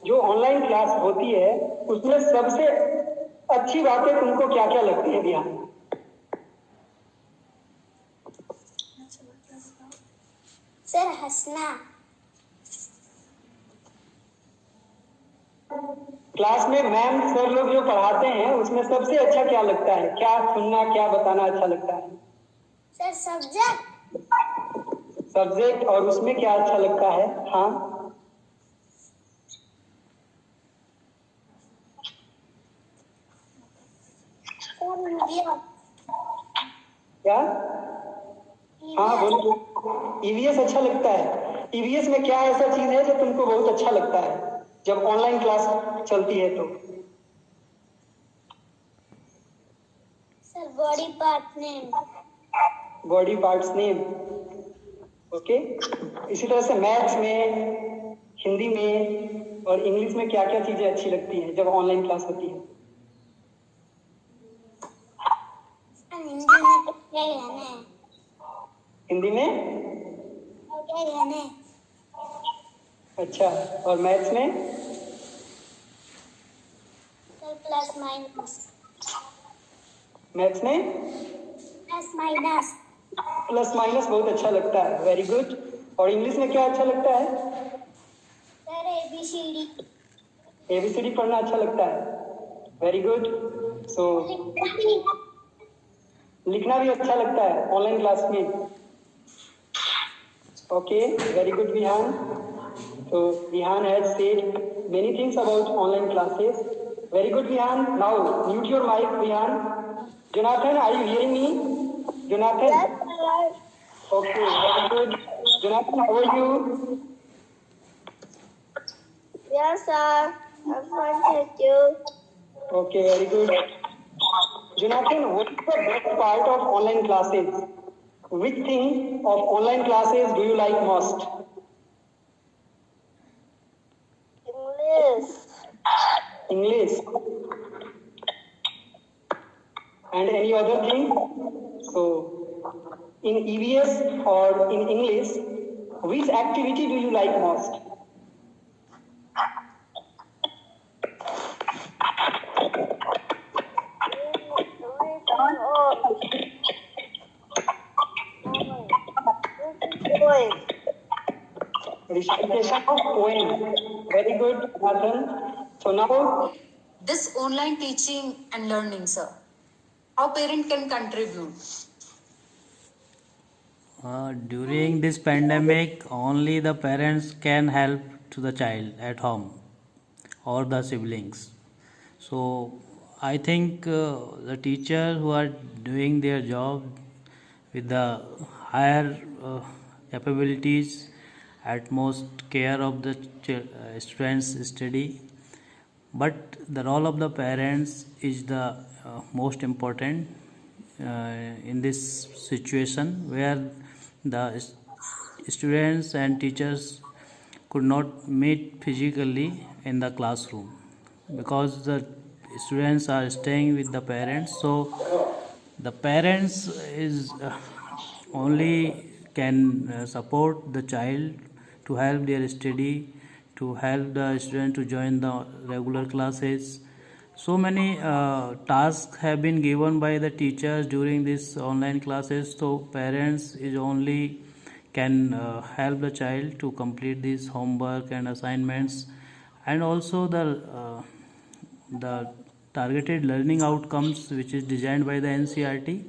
जो online class होती है उसमें सबसे अच्छी बातें तुमको क्या क्या लगती है दिया? सर हंसना। क्लास में मैम सर लोग जो पढ़ाते हैं उसमें सबसे अच्छा क्या लगता है? क्या सुनना, क्या बताना अच्छा लगता है? Sir subject. सब्जेक्ट। और उसमें क्या अच्छा लगता है? हाँ, क्या? हाँ बोलो। ईवीएस अच्छा लगता है। ईवीएस में क्या ऐसा चीज है जो तुमको बहुत अच्छा लगता है जब ऑनलाइन क्लास चलती है तो? Sir body part name. Body parts name. Okay. इसी तरह से मैथ्स में, हिंदी में और इंग्लिश में क्या क्या चीजें अच्छी लगती हैं जब ऑनलाइन क्लास होती है? हिंदी में तो क्या कहना है? हिंदी में? क्या कहना है? अच्छा। और मैथ्स में? Sir plus minus. मैथ्स में प्लस माइनस। प्लस माइनस बहुत अच्छा लगता है। Very good. और इंग्लिश में क्या अच्छा लगता है? Sir ABCD. एबीसीडी पढ़ना अच्छा लगता है। Very good. सो लिखना भी अच्छा लगता है ऑनलाइन क्लास में। Okay, very good Vihan. So Vihan has said many things about online classes. Very good, Vihan. Now mute your mic, Vihan. Jonathan, are you hearing me? Jonathan? Yes, sir. Okay, very good. Jonathan, how are you? Yes, sir. I'm fine, thank you. Okay, very good. Jonathan, what is the best part of online classes? Which thing of online classes do you like most? English. English. And any other thing? So, in EVS or in English, which activity do you like most? Recitation of poem. Very good, Nathan. So now, This online teaching and learning, sir, how parent can contribute? During this pandemic, only the parents can help to the child at home or the siblings. So I think the teachers who are doing their job with the higher capabilities, utmost care of the students' study, but the role of the parents is the most important in this situation where the students and teachers could not meet physically in the classroom because the students are staying with the parents. So the parents is only can support the child to help their study, to help the student to join the regular classes. So many tasks have been given by the teachers during this online classes, so parents is only can help the child to complete this homework and assignments. And also the targeted learning outcomes which is designed by the NCERT,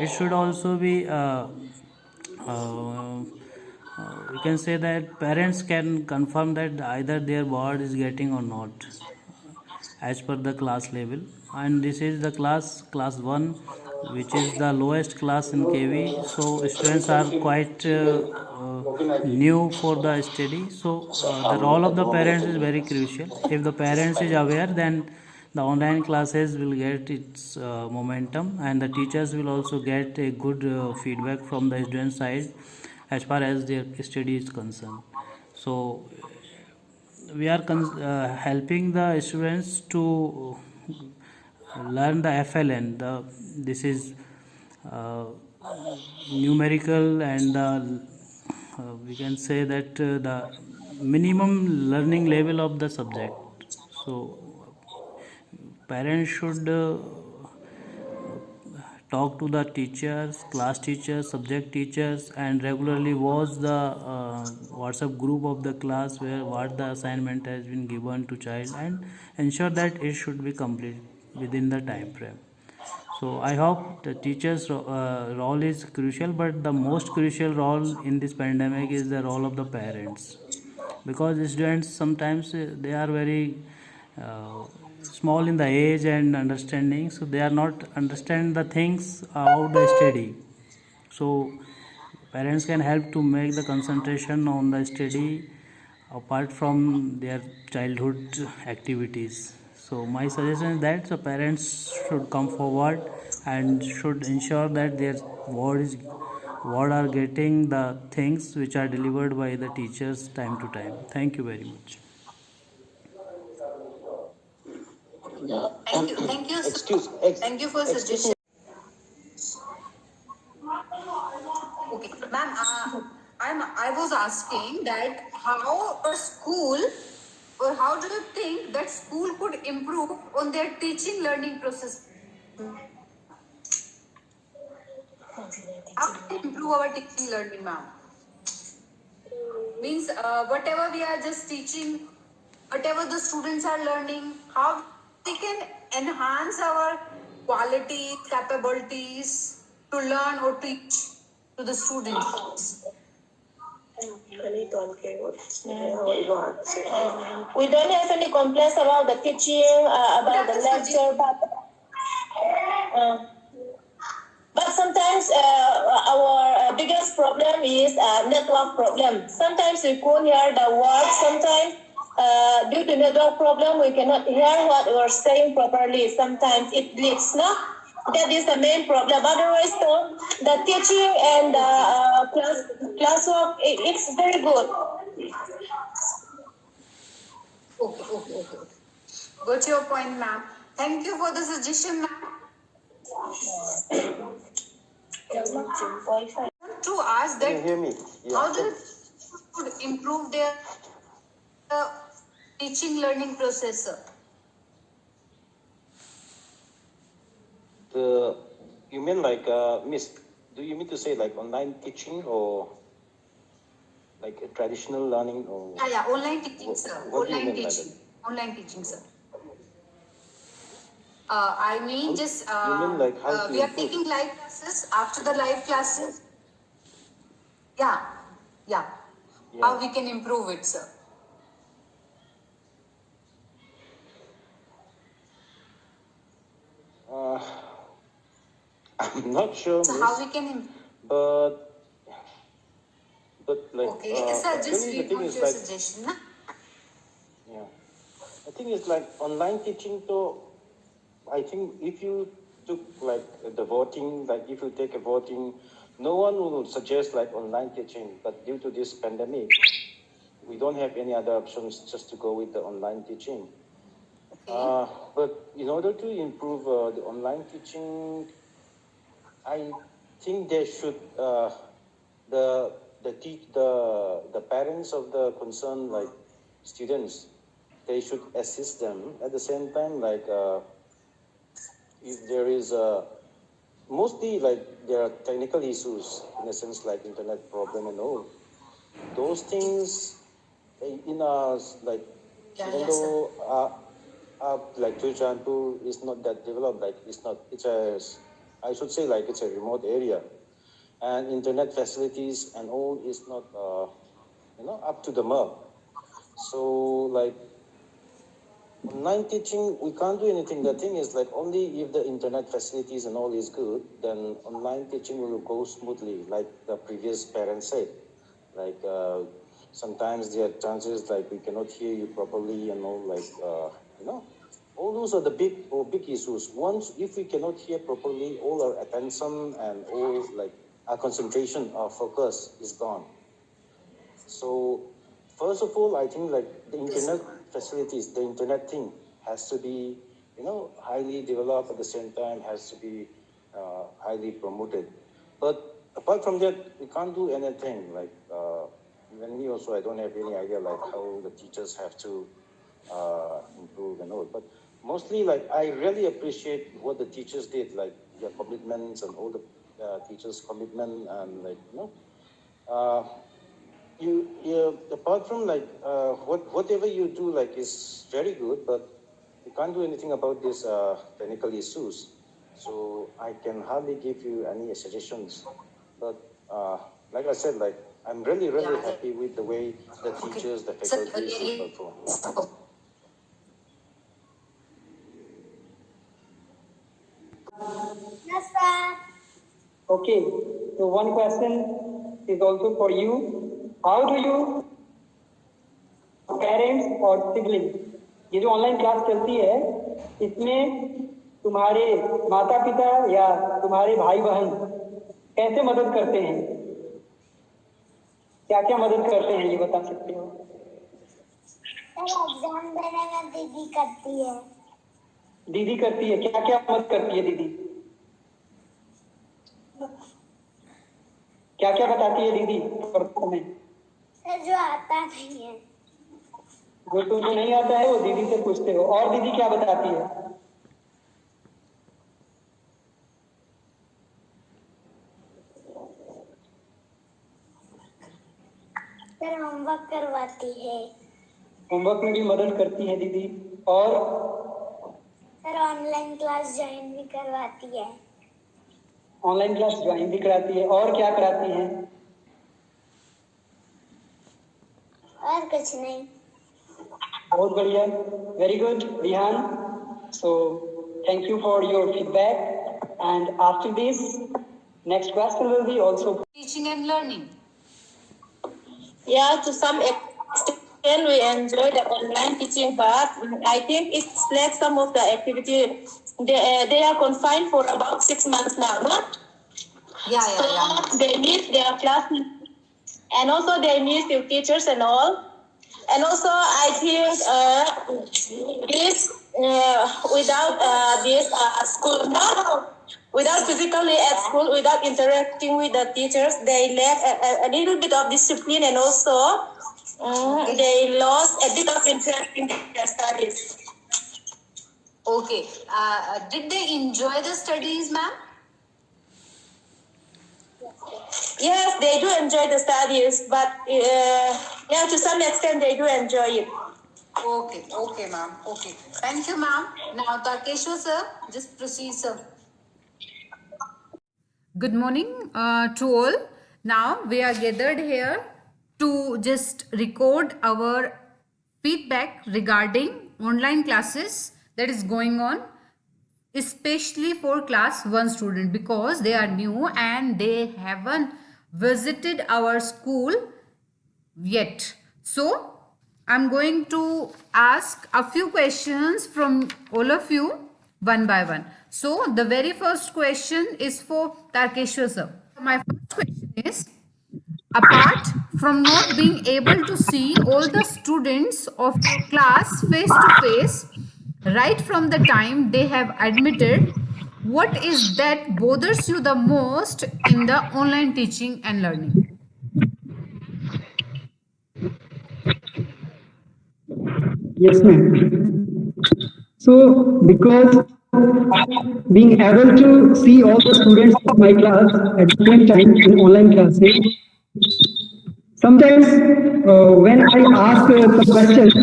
it should also be we can say that parents can confirm that either their board is getting or not as per the class level. And this is the class 1, which is the lowest class in KV. So students are quite new for the study. So the role of the parents is very crucial. If the parents is aware, then the online classes will get its momentum, and the teachers will also get a good feedback from the student side as far as their study is concerned. So we are helping the students to learn the FLN. This is numerical, and we can say that the minimum learning level of the subject. So parents should talk to the teachers, class teachers, subject teachers, and regularly watch the WhatsApp group of the class where what the assignment has been given to child, and ensure that it should be complete within the time frame. So I hope the teacher's role is crucial, but the most crucial role in this pandemic is the role of the parents, because students sometimes they are very uh, small in the age and understanding, so they are not understand the things about the study. So parents can help to make the concentration on the study apart from their childhood activities. So my suggestion is that the parents should come forward and should ensure that their ward are getting the things which are delivered by the teachers time to time. Thank you very much. Thank you, sir. Thank you for Excuse me. suggestion. Okay, ma'am, I was asking that how a school, or how do you think that school could improve on their teaching learning process? How to improve our teaching learning, ma'am? Means whatever we are just teaching, whatever the students are learning, how we can enhance our quality, capabilities to learn or teach to the students. We don't have any complaints about the teaching, about the lecture, but sometimes our biggest problem is network problem. Sometimes we couldn't hear the words. Sometimes due to network problem, we cannot hear what we are saying properly. Sometimes it glitches, no? That is the main problem. Otherwise, though, the teaching and classwork, it's very good. Okay. Got your point, ma'am. Thank you for the suggestion, ma'am. To ask that, Can you hear me? how do you improve their teaching learning process, sir? You mean like, Miss, do you mean to say like online teaching or like a traditional learning or? Yeah, online teaching, sir. What do you Online mean by teaching. Online teaching, sir. I mean, just you mean like how to we are improve? taking live classes. After the live classes, yeah. Yeah. How we can improve it, sir? I'm not sure, So Miss, how we can but like okay, sir, just actually the read thing out is your like, suggestion, na? yeah, I think it's like online teaching. So I think if you took like the voting, like if you take a voting, no one will suggest like online teaching. But due to this pandemic, we don't have any other options just to go with the online teaching. Okay. But in order to improve the online teaching, I think they should the parents of the concerned like students, they should assist them at the same time, like if there is mostly like there are technical issues in a sense like internet problem and all those things in us like Yeah, even yes, sir. though like Churchandpur is not that developed, like it's a, I should say like it's a remote area, and internet facilities and all is not up to the mark. So like online teaching, we can't do anything. The thing is like only if the internet facilities and all is good, then online teaching will go smoothly, like the previous parent said. Like sometimes there are chances like we cannot hear you properly and all, like all those are the big issues. Once if we cannot hear properly, all our attention and all like our concentration, our focus is gone. So first of all, I think like the internet facilities, the internet thing has to be highly developed, at the same time has to be highly promoted. But apart from that, we can't do anything. Like me also, I don't have any idea like how the teachers have to improve and all. But mostly, like I really appreciate what the teachers did, like their commitments and all the teachers' commitment and like you apart from like whatever you do like is very good, but you can't do anything about these technical issues. So I can hardly give you any suggestions. But like I said, like I'm really happy with the way the teachers, the faculty perform. Yes, sir. Okay, so one question is also for you. How do you parents और siblings ये जो online class चलती है इसमें तुम्हारे माता पिता या तुम्हारे भाई बहन कैसे मदद करते हैं? क्या क्या मदद करते हैं ये बता सकते हो? एग्जाम देने में दीदी करती है। दीदी करती है, क्या क्या मदद करती है दीदी? क्या क्या बताती है दीदी तुम्हें? जो आता नहीं है। जो तुमको नहीं आता है वो दीदी से पूछते हो। और दीदी क्या बताती है? फिर होमवर्क करवाती है। होमवर्क में भी मदद करती है दीदी। और फिर ऑनलाइन क्लास ज्वाइन भी करवाती है। ऑनलाइन क्लास ज्वाइन भी कराती है। और क्या कराती है? और कुछ नहीं। बहुत बढ़िया, very good Vihan. So thank you for your feedback, and after this next question will be also Teaching and learning. Yeah, to some extent we enjoy the online teaching, but I think it's less some of the activity. They are confined for about 6 months now, no? Yeah. So they miss their class, and also they miss their teachers and all. And also I think this without this school, without physically at school, without interacting with the teachers, they lack a little bit of discipline, and also they lost a bit of interest in their studies. Okay. Did they enjoy the studies, ma'am? Yes, they do enjoy the studies, but yeah, to some extent they do enjoy it. Okay, ma'am. Okay. Thank you, ma'am. Now, Takeshwar sir, just proceed, sir. Good morning to all. Now we are gathered here to just record our feedback regarding online classes that is going on, especially for class 1 student, because they are new and they haven't visited our school yet. So I'm going to ask a few questions from all of you one by one. So the very first question is for Tarkeshwar sir. My first question is, apart from not being able to see all the students of your class face to face right from the time they have admitted, what is that bothers you the most in the online teaching and learning? Yes, ma'am. So, because being able to see all the students of my class at the same time in online classes, sometimes when I ask some questions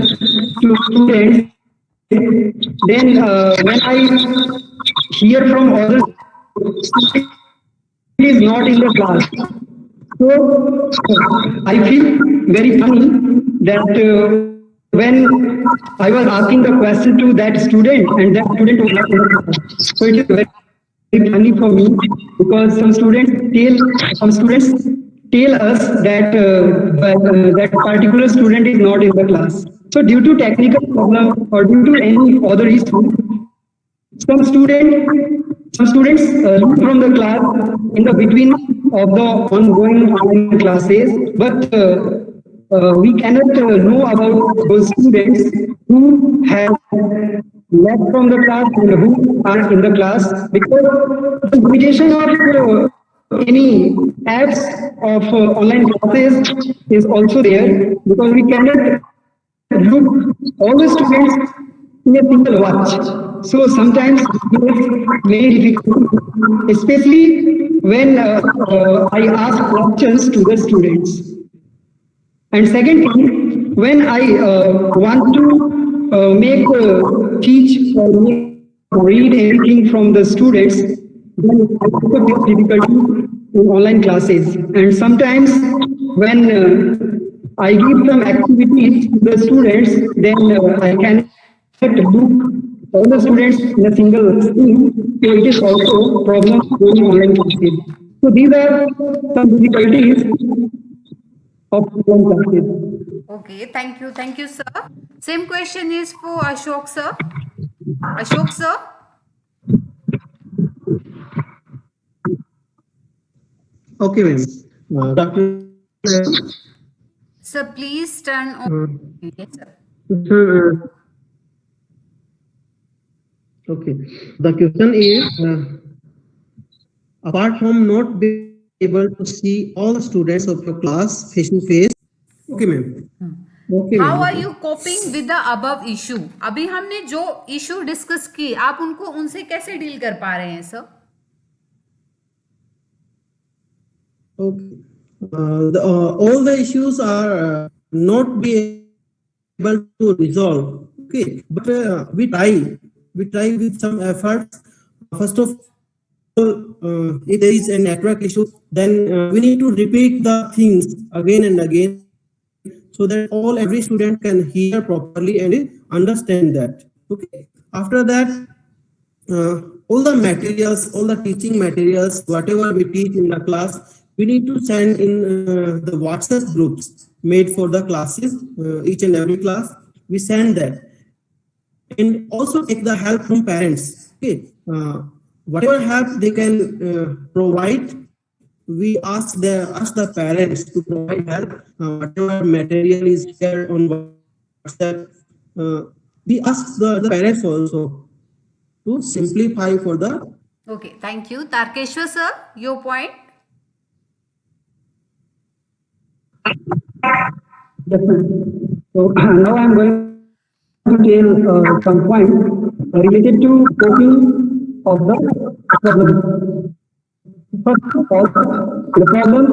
to students, then when I hear from others, student is not in the class. So I feel very funny that when I was asking the question to that student and that student was not in the class. So it is very funny for me because some students tell us that that particular student is not in the class. So due to technical problem or due to any other issue, some students leave from the class in the between of the ongoing online classes, but we cannot know about those students who have left from the class and who are in the class, because the limitation of any apps of online classes is also there, because we cannot look all the students in a single watch. So sometimes it's very difficult, especially when I ask questions to the students. And second thing, when I want to teach or read anything from the students, then I also face difficulty in online classes. And sometimes when I give some activities to the students, then I cannot look all the students in a single screen. So it is also a problem in online classes. So these are some difficulties of online classes. Okay, thank you, sir. Same question is for Ashok sir. Ashok sir. Okay, ma'am. Dr. Sir, please turn on. Yes, sir. Sir, okay. The question is, apart from not being able to see all the students of your class face to face. Okay, ma'am. Okay, How ma'am. are you coping with the above issue? अभी हमने जो issue discuss की, आप उनको उनसे कैसे deal कर पा रहे हैं sir? Okay. All the issues are not be able to resolve. Okay, but we try with some efforts. First of all, if there is a network issue, then we need to repeat the things again and again, so that every student can hear properly and understand that. Okay. After that, all the materials, all the teaching materials, whatever we teach in the class, we need to send in the WhatsApp groups made for the classes, each and every class. We send that, and also take the help from parents. Okay, whatever help they can provide, we ask the parents to provide help. Whatever material is shared on WhatsApp, we ask the parents also to simplify for the. Okay, thank you. Tarkeshwar sir, your point. Yes, ma'am. So now I'm going to tell some points related to coping of the problem. First of all, the problem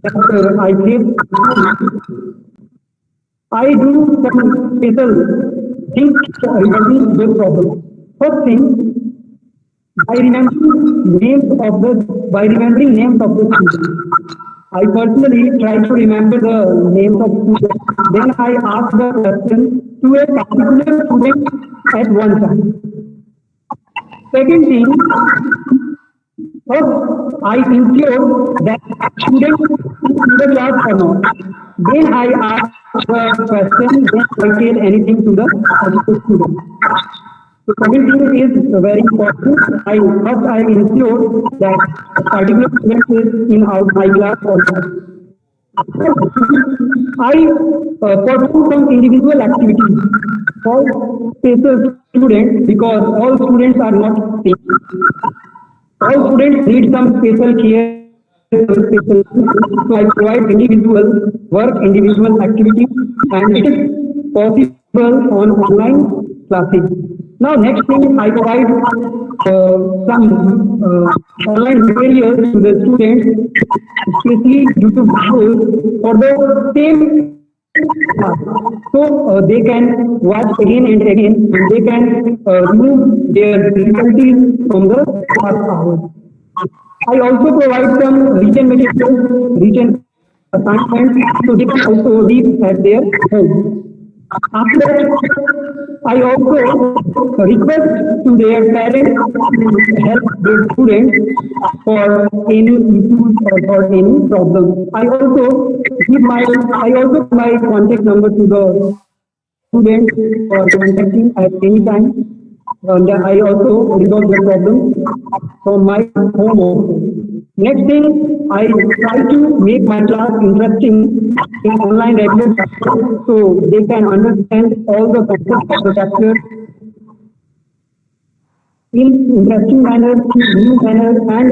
that I face, I do some special things regarding this problem. First thing, by remembering names of the students. I personally try to remember the names of students. Then I ask the question to a particular student at one time. Second thing, first I ensure that students in the class or not. Then I ask the question, then I tell anything to the particular student. The second thing is very important. I ensure that a particular student is in my class or not. I perform some individual activities for special students, because all students are not same. All students need some special care, special. So I provide individual work, individual activities, and it is possible on online classes. Now, next thing, I provide some online materials to the students, especially due to videos for the same class. So they can watch again and again, and they can remove their difficulties from the class hours. I also provide some written materials, written assignments, so they can also read at their home. After that, I also request to their parents to help their students for any issues or for any problems. I also give my contact number to the students for contacting at any time. And I also resolve the problem from my home also. Next thing, I try to make my class interesting in online regular classes, so they can understand all the concepts of the chapter in interesting manner, new manner, and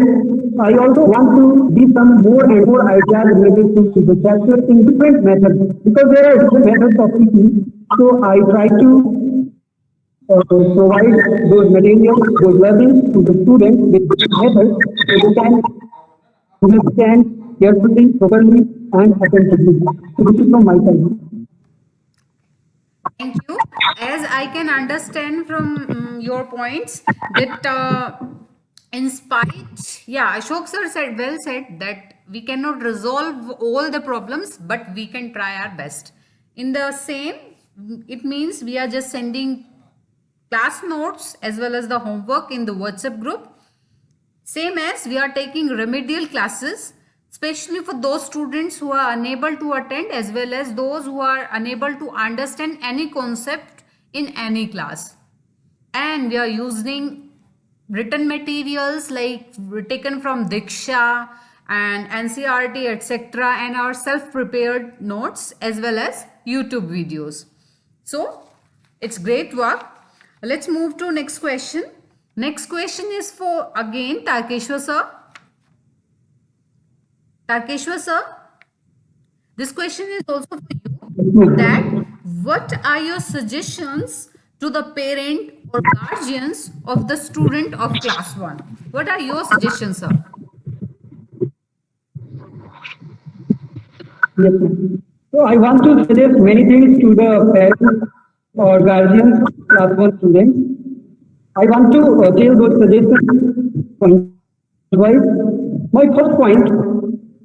I also want to give some more and more ideas related to the chapter in different methods because there are different methods of teaching. So I try to provide those materials, those learnings to the students with different methods so they can understand carefully, properly, and attentively. So this is from my side. Thank you. As I can understand from your points that in spite, yeah, Ashok sir said well said that we cannot resolve all the problems, but we can try our best. In the same, it means we are just sending class notes as well as the homework in the WhatsApp group. Same as we are taking remedial classes, especially for those students who are unable to attend as well as those who are unable to understand any concept in any class. And we are using written materials like taken from Diksha and NCRT etc. and our self-prepared notes as well as YouTube videos. So it's great work. Let's move to next question. Next question is for again Tarkeshwar sir. Tarkeshwar sir, this question is also for you. That what are your suggestions to the parent or guardians of the student of class 1? What are your suggestions, sir? Yes, ma'am. So I want to suggest many things to the parents or guardians of class 1 students. I want to tell those suggestions point-wise. My first point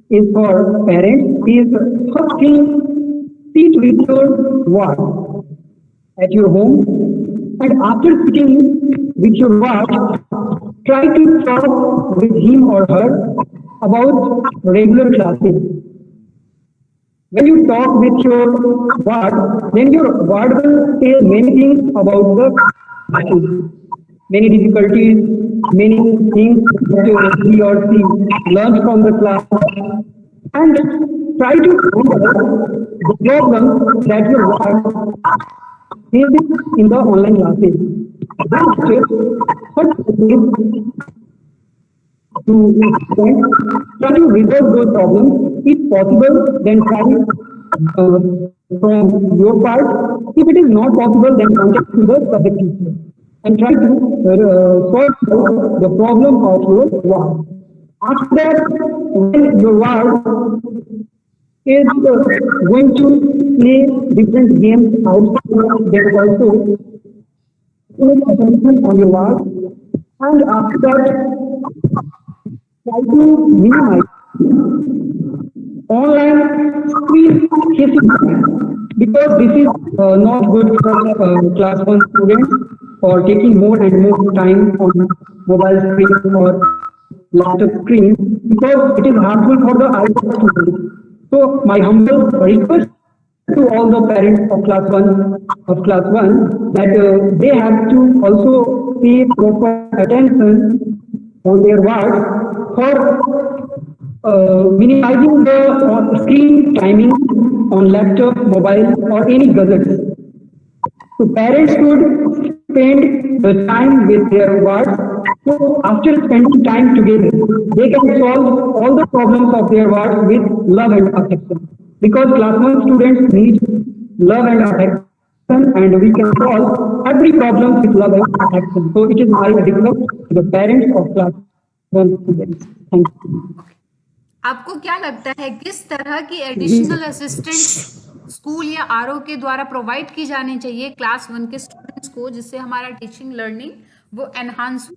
is for parents is first thing, sit with your watch at your home, and after sitting with your watch, try to talk with him or her about regular classes. When you talk with your ward, then your ward will say many things about the classes, many difficulties, many things that he or she learns from the class, and try to solve the problem that your ward faces in the online classes. Try to resolve those problems. If possible, then try from your part. If it is not possible, then contact to the subject teacher and try to solve the problem of your ward. After that, when your ward is going to play different games outside, there is also attention on your ward. And after that, try to minimize online screen kissing because this is not good for class 1 students or taking more and more time on mobile screen or laptop screen because it is harmful for the eyes of students. So my humble request to all the parents of class 1 that they have to also pay proper attention on their work for minimizing the screen timing on laptop, mobile or any gadgets. So parents should spend the time with their work. So after spending time together, they can solve all the problems of their work with love and affection. Because class 1 students need love and affection, and we can solve every problem with love and affection. So it is my request to the parents of class 1 students. Thank you. आपको क्या लगता है किस तरह की additional assistant school या RO के द्वारा प्रोवाइड की जानी चाहिए क्लास 1 के स्टूडेंट्स को जिससे हमारा टीचिंग लर्निंग वो एनहांस हो?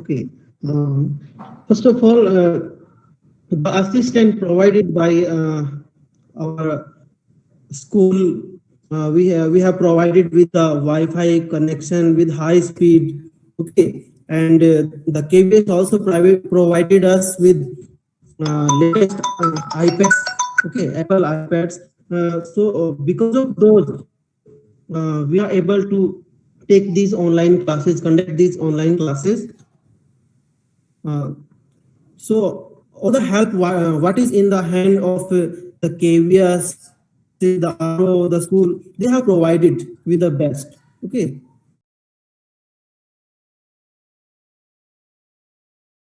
Okay. First of all, the assistant provided by our school, we have provided with a Wi-Fi connection with high speed. Okay, and the KBS also provided us with latest iPads. Okay, Apple iPads. So because of those, we are able to take these online classes, conduct these online classes. So all the help what is in the hand of the KVS, the RO, the school, they have provided with the best. Okay,